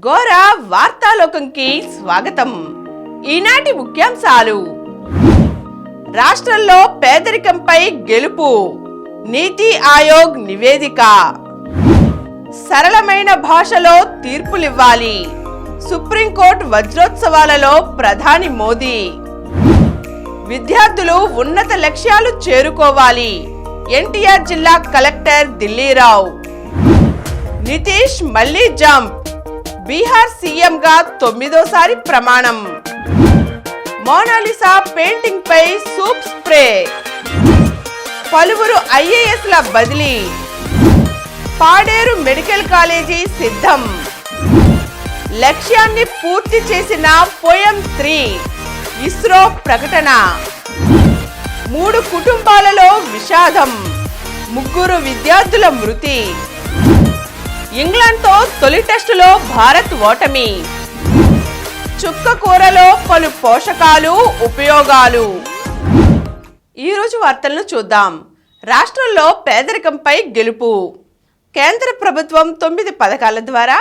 ఘోర వార్తాలోకంకి స్వాగతం. ఈనాటి ముఖ్యాంశాలు: రాష్ట్రంలో పేదరికంపై గెలుపు, నీతి ఆయోగ్ నివేదిక, సరళమైన భాషలో తీర్పులివ్వాలి, సుప్రీంకోర్టు వజ్రోత్సవాలలో ప్రధాని మోదీ, విద్యార్థులు ఉన్నత లక్ష్యాలు చేరుకోవాలి, ఎన్టీఆర్ జిల్లా కలెక్టర్ ఢిల్లీరావు, నితీష్ మళ్లీ జంప్, బీహార్ సీఎంగా 9వ ప్రమాణం, మోనాలిసా పెయింటింగ్ పై సూప్ స్ప్రే, పలువురు ఐఏఎస్ల బదిలీ, పాడేరు మెడికల్ కాలేజీ సిద్ధం, లక్ష్యాన్ని పూర్తి చేసిన పోయం 3, ఇస్రో ప్రకటన, 3 కుటుంబాలలో విషాదం, 3 విద్యార్థుల మృతి, ఇంగ్లాండ్తో తొలి టెస్టులో భారత్ ఓటమి, చుక్క కూరలో పలు పోషకాలు ఉపయోగాలు. ఈరోజు వార్తలను చూద్దాం. రాష్ట్రంలో పేదరికంపై గెలుపు. కేంద్ర ప్రభుత్వం 9 పథకాల ద్వారా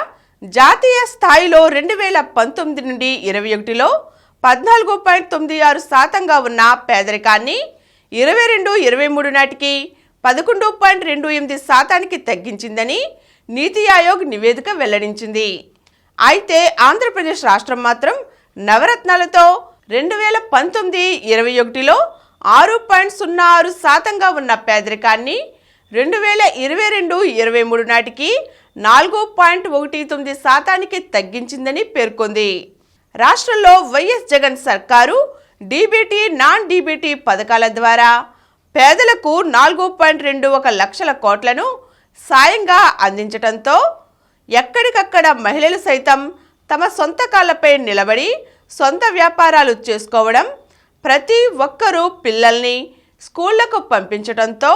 జాతీయ స్థాయిలో 2019 నుండి 21లో 14.96% ఉన్న పేదరికాన్ని 22-23 నాటికి 11.28% తగ్గించిందని నీతి ఆయోగ్ నివేదిక వెల్లడించింది. అయితే ఆంధ్రప్రదేశ్ రాష్ట్రం మాత్రం నవరత్నాలతో 2019-21లో 6.06% ఉన్న పేదరికాన్ని 2022-23 నాటికి 4.19% తగ్గించిందని పేర్కొంది. రాష్ట్రంలో వైఎస్ జగన్ సర్కారు డీబీటీ, నాన్ డీబీటీ పథకాల ద్వారా పేదలకు 4.21 లక్షల కోట్లను సాయంగా అందించడంతో ఎక్కడికక్కడ మహిళలు సైతం తమ సొంత కాళ్లపై నిలబడి సొంత వ్యాపారాలు చేసుకోవడం, ప్రతి ఒక్కరూ పిల్లల్ని స్కూళ్లకు పంపించడంతో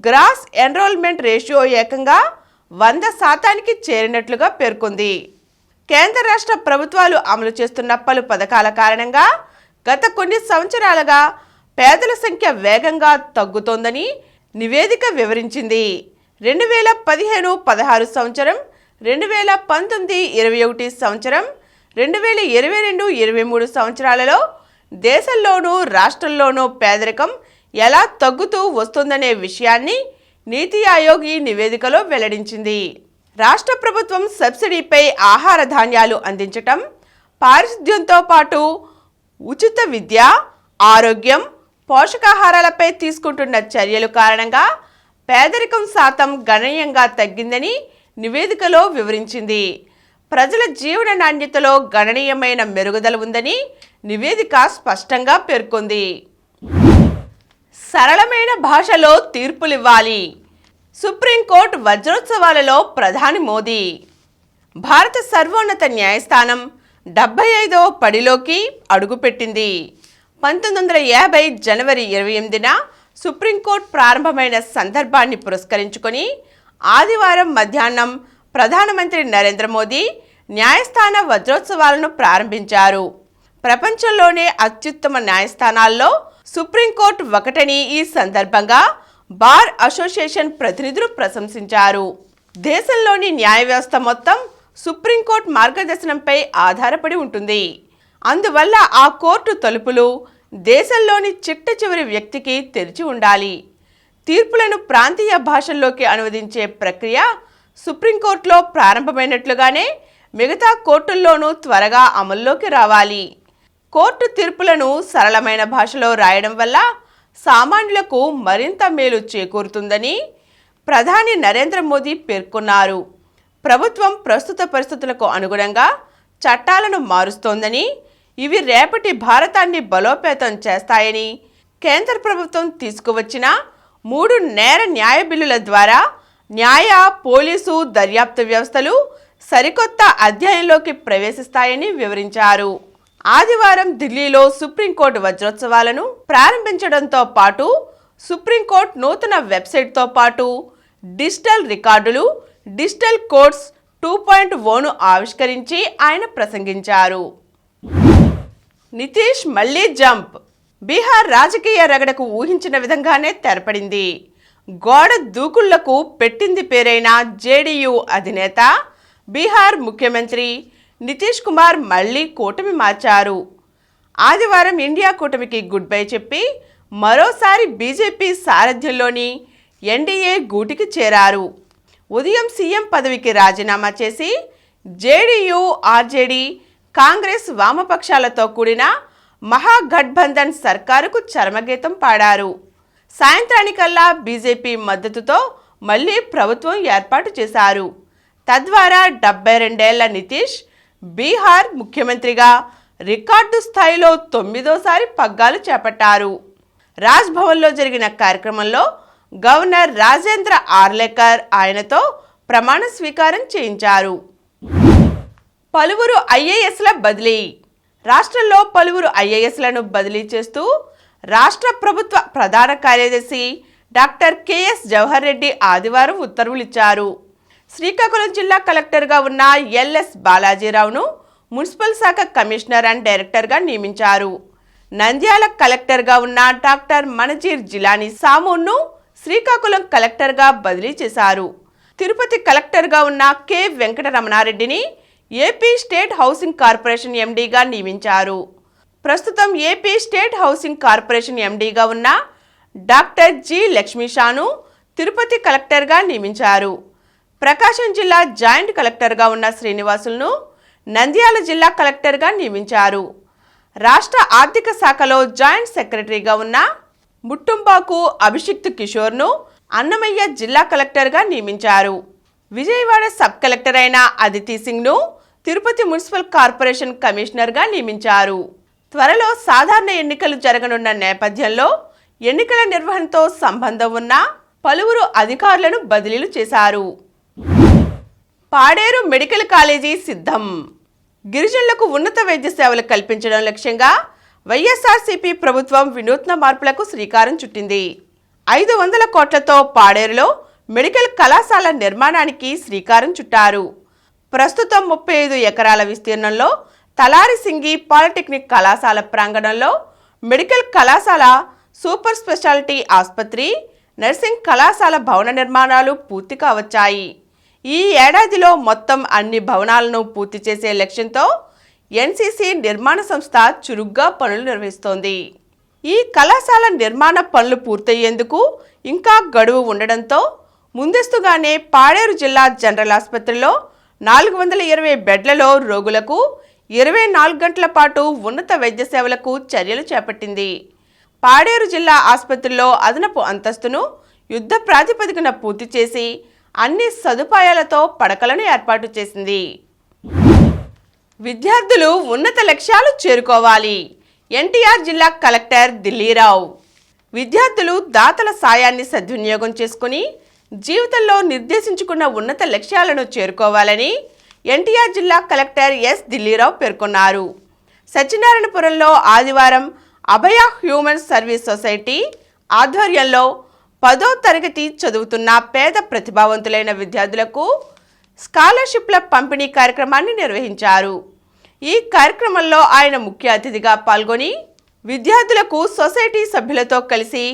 గ్రాస్ ఎన్రోల్మెంట్ రేషియో ఏకంగా 100% చేరినట్లుగా పేర్కొంది. కేంద్ర రాష్ట్ర ప్రభుత్వాలు అమలు చేస్తున్న పలు పథకాల కారణంగా గత కొన్ని సంవత్సరాలుగా పేదల సంఖ్య వేగంగా తగ్గుతోందని నివేదిక వివరించింది. 2015-16 సంవత్సరం, 2019-21 సంవత్సరం, 2022-23 సంవత్సరాలలో దేశంలోనూ రాష్ట్రంలోనూ పేదరికం ఎలా తగ్గుతూ వస్తుందనే విషయాన్ని నీతి ఆయోగ్ ఈ నివేదికలో వెల్లడించింది. రాష్ట్ర ప్రభుత్వం సబ్సిడీపై ఆహార ధాన్యాలు అందించటం, పారిశుద్ధ్యంతో పాటు ఉచిత విద్య, ఆరోగ్యం, పోషకాహారాలపై తీసుకుంటున్న చర్యల కారణంగా పేదరికం శాతం గణనీయంగా తగ్గిందని నివేదికలో వివరించింది. ప్రజల జీవన నాణ్యతలో గణనీయమైన మెరుగుదల ఉందని నివేదిక స్పష్టంగా పేర్కొంది. సరళమైన భాషలో తీర్పులివ్వాలి, సుప్రీంకోర్టు వజ్రోత్సవాలలో ప్రధాని మోదీ. భారత సర్వోన్నత న్యాయస్థానం 75వ పడిలోకి అడుగుపెట్టింది. 1950 జనవరి 28న సుప్రీంకోర్టు ప్రారంభమైన సందర్భాన్ని పురస్కరించుకొని ఆదివారం మధ్యాహ్నం ప్రధానమంత్రి నరేంద్ర మోదీ న్యాయస్థాన వజ్రోత్సవాలను ప్రారంభించారు. ప్రపంచంలోనే అత్యుత్తమ న్యాయస్థానాల్లో సుప్రీంకోర్టు ఒకటని ఈ సందర్భంగా బార్ అసోసియేషన్ ప్రతినిధులు ప్రశంసించారు. దేశంలోని న్యాయ వ్యవస్థ మొత్తం సుప్రీంకోర్టు మార్గదర్శనంపై ఆధారపడి ఉంటుంది. అందువల్ల ఆ కోర్టు తలుపులు దేశంలోని చిట్ట చివరి వ్యక్తికి తెరిచి ఉండాలి. తీర్పులను ప్రాంతీయ భాషల్లోకి అనువదించే ప్రక్రియ సుప్రీంకోర్టులో ప్రారంభమైనట్లుగానే మిగతా కోర్టుల్లోనూ త్వరగా అమల్లోకి రావాలి. కోర్టు తీర్పులను సరళమైన భాషలో రాయడం వల్ల సామాన్యులకు మరింత మేలు చేకూరుతుందని ప్రధాని నరేంద్ర మోదీ పేర్కొన్నారు. ప్రభుత్వం ప్రస్తుత పరిస్థితులకు అనుగుణంగా చట్టాలను మారుస్తోందని, ఇవి రేపటి భారతాన్ని బలోపేతం చేస్తాయని, కేంద్ర ప్రభుత్వం తీసుకువచ్చిన 3 నేర న్యాయ బిల్లుల ద్వారా న్యాయ, పోలీసు, దర్యాప్తు వ్యవస్థలు సరికొత్త అధ్యాయంలోకి ప్రవేశిస్తాయని వివరించారు. ఆదివారం ఢిల్లీలో సుప్రీంకోర్టు వజ్రోత్సవాలను ప్రారంభించడంతో పాటు సుప్రీంకోర్టు నూతన వెబ్సైట్తో పాటు డిజిటల్ రికార్డులు, డిజిటల్ కోర్ట్స్ 2.0ను ఆవిష్కరించి ఆయన ప్రసంగించారు. నితీష్ మళ్లీ జంప్. బీహార్ రాజకీయ రగడకు ఊహించిన విధంగానే తెరపడింది. గోడ దూకుళ్లకు పెట్టింది పేరైన జేడీయూ అధినేత, బీహార్ ముఖ్యమంత్రి నితీష్ కుమార్ మళ్లీ కూటమి మార్చారు. ఆదివారం ఇండియా కూటమికి గుడ్ బై చెప్పి మరోసారి బీజేపీ సారథ్యంలోని ఎన్డీఏ గూటికి చేరారు. ఉదయం సీఎం పదవికి రాజీనామా చేసి జేడీయూ, ఆర్జేడీ, కాంగ్రెస్, వామపక్షాలతో కూడిన మహాగఠబంధన్ సర్కారుకు చరమగీతం పాడారు. సాయంత్రానికల్లా బీజేపీ మద్దతుతో మళ్లీ ప్రభుత్వం ఏర్పాటు చేశారు. తద్వారా 72 నితీష్ బీహార్ ముఖ్యమంత్రిగా రికార్డు స్థాయిలో 9వ పగ్గాలు చేపట్టారు. రాజ్భవన్లో జరిగిన కార్యక్రమంలో గవర్నర్ రాజేంద్ర ఆర్లేకర్ ఆయనతో ప్రమాణ స్వీకారం చేయించారు. పలువురు ఐఏఎస్ల బదిలీ. రాష్ట్రంలో పలువురు ఐఏఎస్లను బదిలీ చేస్తూ రాష్ట్ర ప్రభుత్వ ప్రధాన కార్యదర్శి డాక్టర్ కెఎస్ జవహర్ రెడ్డి ఆదివారం ఉత్తర్వులిచ్చారు. శ్రీకాకుళం జిల్లా కలెక్టర్గా ఉన్న ఎల్ఎస్ బాలాజీరావును మున్సిపల్ శాఖ కమిషనర్ అండ్ డైరెక్టర్గా నియమించారు. నంద్యాల కలెక్టర్గా ఉన్న డాక్టర్ మనజీర్ జిలానీ సామూన్ను శ్రీకాకుళం కలెక్టర్గా బదిలీ చేశారు. తిరుపతి కలెక్టర్గా ఉన్న కె వెంకటరమణారెడ్డిని ఏపీ స్టేట్ హౌసింగ్ కార్పొరేషన్ ఎండీగా నియమించారు. ప్రస్తుతం ఏపీ స్టేట్ హౌసింగ్ కార్పొరేషన్ ఎండీగా ఉన్న డాక్టర్ జి లక్ష్మీషాను తిరుపతి కలెక్టర్గా నియమించారు. ప్రకాశం జిల్లా జాయింట్ కలెక్టర్గా ఉన్న శ్రీనివాసులను నంద్యాల జిల్లా కలెక్టర్గా నియమించారు. రాష్ట్ర ఆర్థిక శాఖలో జాయింట్ సెక్రటరీగా ఉన్న ముట్టుంబాకు అభిషిక్త్ కిషోర్ను అన్నమయ్య జిల్లా కలెక్టర్గా నియమించారు. విజయవాడ సబ్ కలెక్టర్ అయిన అదితి సింగ్ను తిరుపతి మున్సిపల్ కార్పొరేషన్ కమిషనర్గా నియమించారు. త్వరలో సాధారణ ఎన్నికలు జరగనున్న నేపథ్యంలో ఎన్నికల నిర్వహణతో సంబంధం ఉన్న పలువురు అధికారులను బదిలీలు చేశారు. పాడేరు మెడికల్ కాలేజీ సిద్ధం. గిరిజనులకు ఉన్నత వైద్య సేవలు కల్పించడం లక్ష్యంగా వైఎస్ఆర్సీపీ ప్రభుత్వం వినూత్న మార్పులకు శ్రీకారం చుట్టింది. 500 కోట్లతో పాడేరులో మెడికల్ కళాశాల నిర్మాణానికి శ్రీకారం చుట్టారు. ప్రస్తుతం 35 ఎకరాల విస్తీర్ణంలో తలారిసింగి పాలిటెక్నిక్ కళాశాల ప్రాంగణంలో మెడికల్ కళాశాల, సూపర్ స్పెషాలిటీ ఆసుపత్రి, నర్సింగ్ కళాశాల భవన నిర్మాణాలు పూర్తి కావచ్చాయి. ఈ ఏడాదిలో మొత్తం అన్ని భవనాలను పూర్తి చేసే లక్ష్యంతో ఎన్సీసీ నిర్మాణ సంస్థ చురుగ్గా పనులు నిర్వహిస్తోంది. ఈ కళాశాల నిర్మాణ పనులు పూర్తయ్యేందుకు ఇంకా గడువు ఉండడంతో ముందస్తుగానే పాడేరు జిల్లా జనరల్ ఆసుపత్రిలో 420 బెడ్లలో రోగులకు 24 గంటల పాటు ఉన్నత వైద్య సేవలకు చర్యలు చేపట్టింది. పాడేరు జిల్లా ఆసుపత్రిలో అదనపు అంతస్తును యుద్ధ ప్రాతిపదికన పూర్తి చేసి అన్ని సదుపాయాలతో పడకలను ఏర్పాటు చేసింది. విద్యార్థులు ఉన్నత లక్ష్యాలు చేరుకోవాలి. ఎన్టీఆర్ జిల్లా కలెక్టర్ దిల్లీరావు. విద్యార్థులు దాతల సాయాన్ని సద్వినియోగం చేసుకుని జీవితంలో నిర్దేశించుకున్న ఉన్నత లక్ష్యాలను చేరుకోవాలని ఎన్టీఆర్ జిల్లా కలెక్టర్ ఎస్ దిల్లీరావు పేర్కొన్నారు. సత్యనారాయణపురంలో ఆదివారం అభయ హ్యూమన్ సర్వీస్ సొసైటీ ఆధ్వర్యంలో 10వ తరగతి చదువుతున్న పేద ప్రతిభావంతులైన విద్యార్థులకు స్కాలర్షిప్ల పంపిణీ కార్యక్రమాన్ని నిర్వహించారు. ఈ కార్యక్రమంలో ఆయన ముఖ్య అతిథిగా పాల్గొని విద్యార్థులకు సొసైటీ సభ్యులతో కలిసి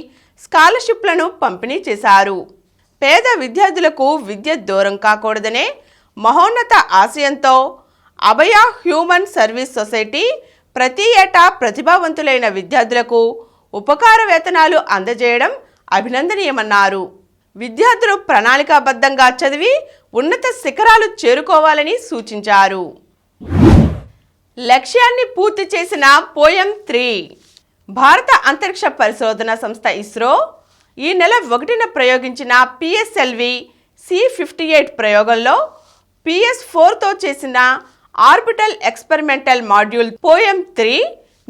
స్కాలర్షిప్లను పంపిణీ చేశారు. పేద విద్యార్థులకు విద్య దూరం కాకూడదనే మహోన్నత ఆశయంతో అభయ హ్యూమన్ సర్వీస్ సొసైటీ ప్రతి ఏటా ప్రతిభావంతులైన విద్యార్థులకు ఉపకార వేతనాలు అందజేయడం అభినందనీయమన్నారు. విద్యార్థులు ప్రణాళికాబద్ధంగా చదివి ఉన్నత శిఖరాలు చేరుకోవాలని సూచించారు. లక్ష్యాన్ని పూర్తి చేసిన పోయం 3. భారత అంతరిక్ష పరిశోధన సంస్థ ఇస్రో ఈ నెల 1న ప్రయోగించిన పిఎస్ఎల్వి C58 ప్రయోగంలో PS4తో చేసిన ఆర్బిటల్ ఎక్స్పెరిమెంటల్ మాడ్యూల్ పోయం 3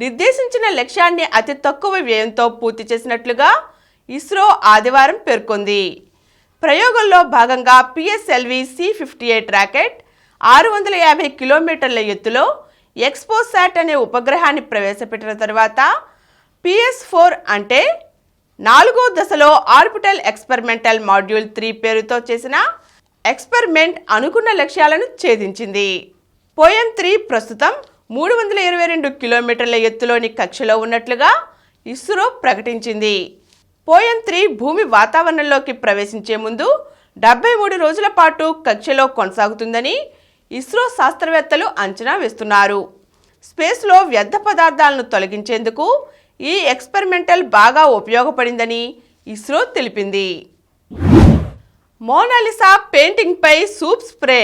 నిర్దేశించిన లక్ష్యాన్ని అతి తక్కువ వ్యయంతో పూర్తి చేసినట్లుగా ఇస్రో ఆదివారం పేర్కొంది. ప్రయోగంలో భాగంగా పిఎస్ఎల్వి C58 రాకెట్ 650 కిలోమీటర్ల ఎత్తులో ఎక్స్పోసాట్ అనే ఉపగ్రహాన్ని ప్రవేశపెట్టిన తర్వాత PS4 అంటే 4వ దశలో ఆర్బిటల్ ఎక్స్పెరిమెంటల్ మాడ్యూల్ 3 పేరుతో చేసిన ఎక్స్పెరిమెంట్ అనుకున్న లక్ష్యాలను ఛేదించింది. పోయం 3 ప్రస్తుతం 322 కిలోమీటర్ల ఎత్తులోని కక్షలో ఉన్నట్లుగా ఇస్రో ప్రకటించింది. పోయం 3 భూమి వాతావరణంలోకి ప్రవేశించే ముందు 73 రోజుల పాటు కక్షలో కొనసాగుతుందని ఇస్రో శాస్త్రవేత్తలు అంచనా వేస్తున్నారు. స్పేస్లో వ్యర్థ పదార్థాలను తొలగించేందుకు ఈ ఎక్స్పెరిమెంటల్ బాగా ఉపయోగపడిందని ఇస్రో తెలిపింది. మోనాలిసా పెయింటింగ్పై సూప్ స్ప్రే.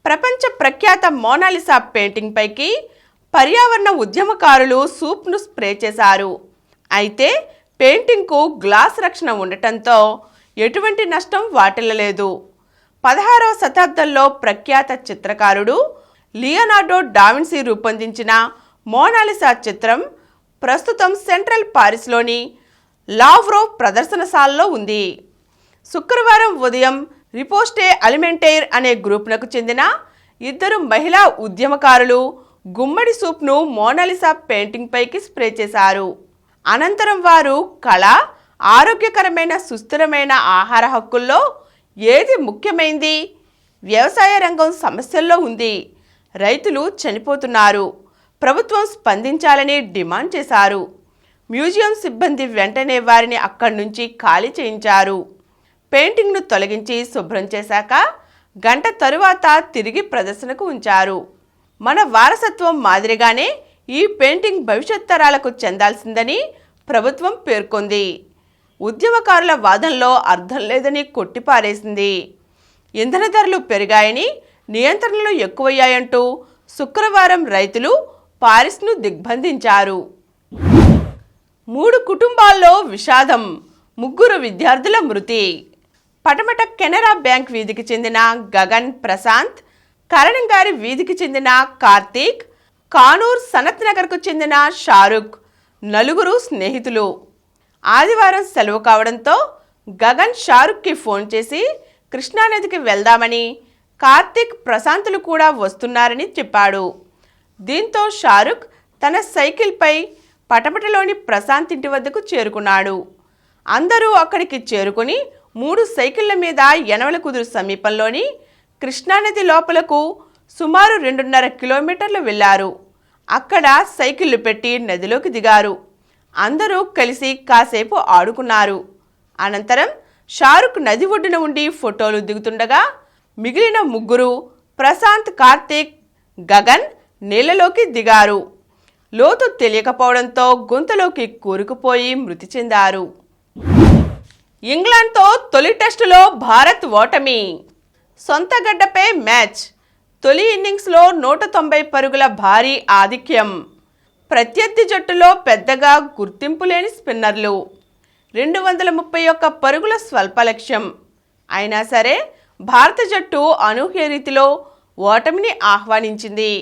ప్రపంచ ప్రఖ్యాత మోనాలిసా పెయింటింగ్ పైకి పర్యావరణ ఉద్యమకారులు సూప్ను స్ప్రే చేశారు. అయితే పెయింటింగ్కు గ్లాస్ రక్షణ ఉండటంతో ఎటువంటి నష్టం వాటిల్లలేదు. 16వ శతాబ్దంలో ప్రఖ్యాత చిత్రకారుడు లియోనార్డో డావిన్సీ రూపొందించిన మోనాలిసా చిత్రం ప్రస్తుతం సెంట్రల్ పారిస్లోని లావ్రోవ్ ప్రదర్శనశాలలో ఉంది. శుక్రవారం ఉదయం రిపోస్టే అలిమెంటైర్ అనే గ్రూప్నకు చెందిన 2 మహిళా ఉద్యమకారులు గుమ్మడి సూప్ను మోనాలిసా పెయింటింగ్ పైకి స్ప్రే చేశారు. అనంతరం వారు కళ, ఆరోగ్యకరమైన సుస్థిరమైన ఆహార హక్కుల్లో ఏది ముఖ్యమైంది, వ్యవసాయ రంగం సమస్యల్లో ఉంది, రైతులు చనిపోతున్నారు, ప్రభుత్వం స్పందించాలని డిమాండ్ చేశారు. మ్యూజియం సిబ్బంది వెంటనే వారిని అక్కడి నుంచి ఖాళీ చేయించారు. పెయింటింగ్ను తొలగించి శుభ్రం చేశాక గంట తరువాత తిరిగి ప్రదర్శనకు ఉంచారు. మన వారసత్వం మాదిరిగానే ఈ పెయింటింగ్ భవిష్యత్ తరాలకు చెందాల్సిందని ప్రభుత్వం పేర్కొంది. ఉద్యమకారుల వాదనలో అర్థం లేదని కొట్టిపారేసింది. ఇంధన ధరలు పెరిగాయని, నియంత్రణలు ఎక్కువయ్యాయంటూ శుక్రవారం రైతులు పారిస్ను దిగ్బంధించారు. 3 కుటుంబాల్లో విషాదం, 3 విద్యార్థుల మృతి. పటమట కెనరా బ్యాంక్ వీధికి చెందిన గగన్ ప్రశాంత్, కరణంగారి వీధికి చెందిన కార్తీక్, కానూర్ సనత్ నగర్కు చెందిన షారుఖ్ 4 స్నేహితులు. ఆదివారం సెలవు కావడంతో గగన్ షారుఖ్కి ఫోన్ చేసి కృష్ణానదికి వెళ్దామని, కార్తీక్ ప్రశాంతులు కూడా వస్తున్నారని చెప్పాడు. దీంతో షారుఖ్ తన సైకిల్పై పటమటలోని ప్రశాంత్ ఇంటి వద్దకు చేరుకున్నాడు. అందరూ అక్కడికి చేరుకుని 3 సైకిళ్ల మీద యనమలకుదురు సమీపంలోని కృష్ణానది లోపలకు సుమారు 2.5 కిలోమీటర్లు వెళ్లారు. అక్కడ సైకిళ్లు పెట్టి నదిలోకి దిగారు. అందరూ కలిసి కాసేపు ఆడుకున్నారు. అనంతరం షారుఖ్ నది ఒడ్డున ఉండి ఫోటోలు దిగుతుండగా మిగిలిన 3 ప్రశాంత్, కార్తీక్, గగన్ నీళ్లలోకి దిగారు. లోతు తెలియకపోవడంతో గుంతలోకి కూరుకుపోయి మృతి చెందారు. ఇంగ్లాండ్తో తొలి టెస్టులో భారత్ ఓటమి. సొంత గడ్డపై మ్యాచ్. తొలి ఇన్నింగ్స్లో 190 పరుగుల భారీ ఆధిక్యం. ప్రత్యర్థి జట్టులో పెద్దగా గుర్తింపు లేని స్పిన్నర్లు. 231 పరుగుల స్వల్ప లక్ష్యం. అయినా సరే భారత జట్టు అనూహ్య రీతిలో ఓటమిని ఆహ్వానించింది.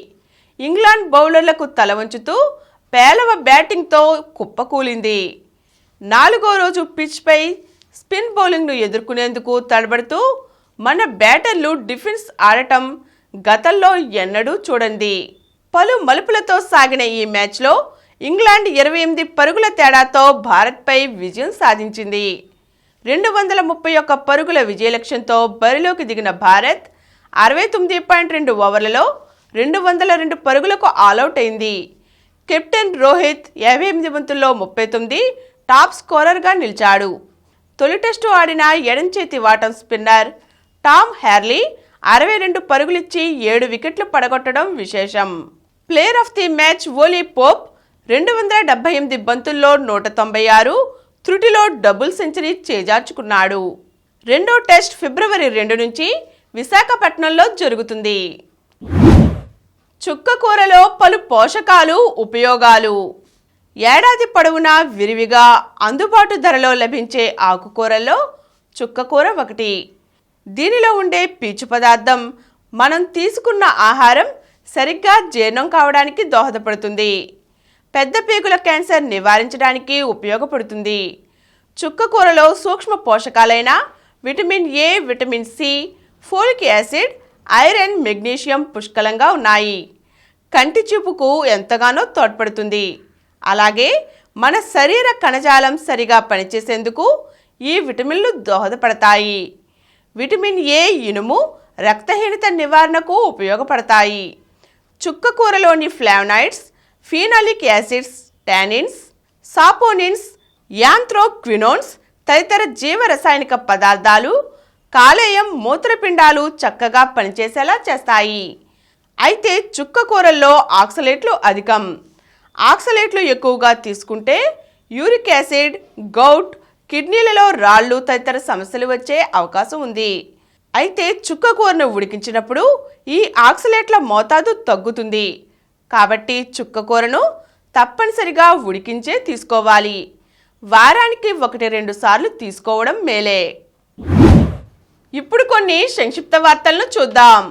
ఇంగ్లాండ్ బౌలర్లకు తల వంచుతూ పేలవ బ్యాటింగ్తో కుప్పకూలింది. 4వ రోజు పిచ్పై స్పిన్ బౌలింగ్ను ఎదుర్కొనేందుకు తడబడుతూ మన బ్యాటర్లు డిఫెన్స్ ఆడటం గతంలో ఎన్నడూ చూడండి. పలు మలుపులతో సాగిన ఈ మ్యాచ్లో ఇంగ్లాండ్ 28 పరుగుల తేడాతో భారత్పై విజయం సాధించింది. 231 పరుగుల విజయ లక్ష్యంతో బరిలోకి దిగిన భారత్ 69.2 ఓవర్లలో 202 పరుగులకు ఆలౌట్ అయింది. కెప్టెన్ రోహిత్ 58 బంతుల్లో 39 టాప్ స్కోరర్గా నిలిచాడు. తొలి టెస్టు ఆడిన ఎడంచేతి వాటం స్పిన్నర్ టామ్ హ్యార్లీ 62 పరుగులిచ్చి 7 వికెట్లు పడగొట్టడం విశేషం. Player of the match Ollie Pope 278 బంతుల్లో 196 త్రుటిలో డబుల్ సెంచరీ చేజార్చుకున్నాడు. 2వ టెస్ట్ ఫిబ్రవరి 2 నుంచి విశాఖపట్నంలో జరుగుతుంది. చుక్కకూరలో పలు పోషకాలు, ఉపయోగాలు. ఏడాది పొడవునా విరివిగా అందుబాటు ధరలో లభించే ఆకుకూరల్లో చుక్కకూర ఒకటి. దీనిలో ఉండే పీచు పదార్థం మనం తీసుకున్న ఆహారం సరిగ్గా జీర్ణం కావడానికి దోహదపడుతుంది. పెద్ద పేగుల క్యాన్సర్ నివారించడానికి ఉపయోగపడుతుంది. చుక్కకూరలో సూక్ష్మ పోషకాలైన vitamin A, vitamin C, folic acid, iron, magnesium పుష్కలంగా ఉన్నాయి. కంటి చూపుకు ఎంతగానో తోడ్పడుతుంది. అలాగే మన శరీర కణజాలం సరిగా పనిచేసేందుకు ఈ విటమిన్లు దోహదపడతాయి. విటమిన్ ఏ, ఇనుము రక్తహీనత నివారణకు ఉపయోగపడతాయి. చుక్కకూరలోని flavonoids, phenolic acids, tannins, saponins, anthraquinones తదితర జీవరసాయనిక పదార్థాలు కాలేయం, మూత్రపిండాలు చక్కగా పనిచేసేలా చేస్తాయి. అయితే చుక్క కూరల్లో ఆక్సలేట్లు అధికం. ఆక్సలేట్లు ఎక్కువగా తీసుకుంటే యూరిక్ యాసిడ్, గౌట్, కిడ్నీలలో రాళ్ళు తదితర సమస్యలు వచ్చే అవకాశం ఉంది. అయితే చుక్క కూరను ఉడికించినప్పుడు ఈ ఆక్సలేట్ల మోతాదు తగ్గుతుంది. కాబట్టి చుక్క కూరను తప్పనిసరిగా ఉడికించే తీసుకోవాలి. వారానికి 1-2 సార్లు తీసుకోవడం మేలే. ఇప్పుడు కొన్ని సంక్షిప్త వార్తలను చూద్దాం.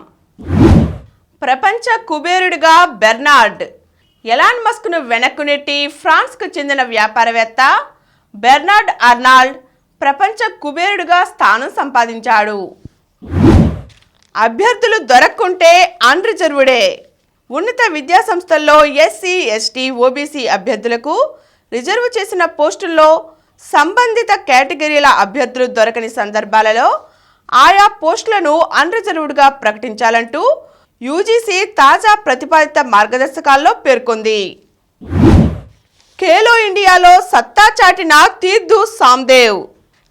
ప్రపంచ కుబేరుడిగా బెర్నార్డ్. ఎలాన్ మస్క్ను వెనక్కు నెట్టి ఫ్రాన్స్కు చెందిన వ్యాపారవేత్త బెర్నార్డ్ అర్నాల్డ్ ప్రపంచ కుబేరుడిగా స్థానం సంపాదించాడు. అభ్యర్థులు దొరక్కుంటే అన్రిజర్వుడే. ఉన్నత విద్యాసంస్థల్లో ఎస్సీ, ఎస్టీ, ఓబీసీ అభ్యర్థులకు రిజర్వ్ చేసిన పోస్టుల్లో సంబంధిత కేటగిరీల అభ్యర్థులు దొరకని సందర్భాలలో ఆయా పోస్టులను అన్రిజర్వ్డ్గా ప్రకటించాలంటూ యూజీసీ తాజా ప్రతిపాదిత మార్గదర్శకాల్లో పేర్కొంది. ఖేలో ఇండియాలో సత్తా చాటిన తీర్థు సామ్దేవ్.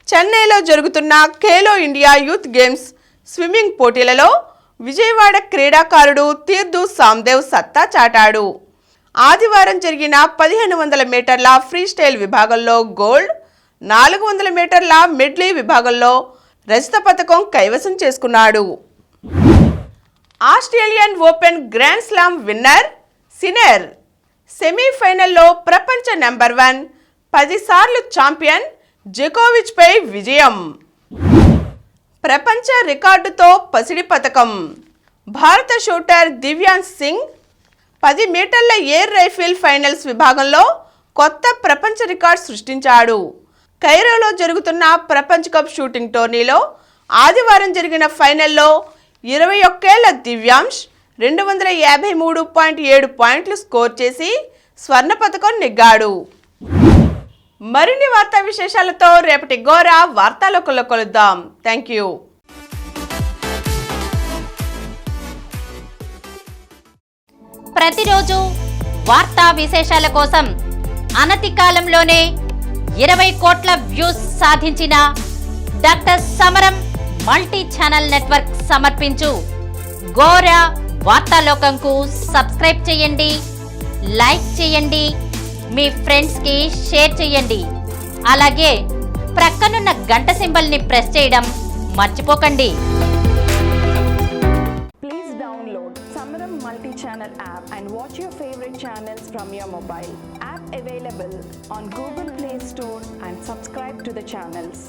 చెన్నైలో జరుగుతున్న Khelo India youth games swimming పోటీలలో విజయవాడ క్రీడాకారుడు తీర్థు సామ్దేవ్ సత్తా చాటాడు. ఆదివారం జరిగిన 1500 మీటర్ల ఫ్రీస్టైల్ విభాగంలో గోల్డ్, 400 మీటర్ల మెడ్లీ విభాగంలో రజత పతకం కైవసం చేసుకున్నాడు. Australian open grand slam winner Sinner సెమీఫైనల్లో ప్రపంచ నెంబర్ 1 10 సార్లు ఛాంపియన్ జోకోవిచ్ పై విజయం. ప్రపంచ రికార్డుతో పసిడి పతకం. భారత షూటర్ దివ్యాంశ్ సింగ్ 10 మీటర్ల ఎయిర్ రైఫిల్ ఫైనల్స్ విభాగంలో కొత్త ప్రపంచ రికార్డు సృష్టించాడు. కైరోలో జరుగుతున్న ప్రపంచ కప్ షూటింగ్ టోర్నీలో ఆదివారం జరిగిన ఫైనల్లో 21 ఏళ్ల దివ్యాంశ్ 253.7 పాయింట్లు స్కోర్ చేసి స్వర్ణ పతకం నెగ్గాడు. మరిన్ని వార్తా విశేషాలతో రేపటి గోరా వార్తాలోకంలో కలుద్దాం. Thank you. ప్రతిరోజు వార్తా విశేషాల కోసం అనతి కాలంలోనే 20 కోట్ల వ్యూస్ సాధించిన డాక్టర్ సమరం మల్టీ ఛానల్ నెట్వర్క్ సమర్పించు గోరా వార్తాలోకంకు సబ్స్క్రైబ్ చేయండి, లైక్ చేయండి, మీ ఫ్రెండ్స్కి షేర్ చేయండి. అలాగే ప్రక్కనున్న గంట సింబల్ని ప్రెస్ చేయడం మర్చిపోకండి. Please download Samaram multi-channel app and watch your favorite channels from your mobile. App available on Google Play Store and subscribe to the channels.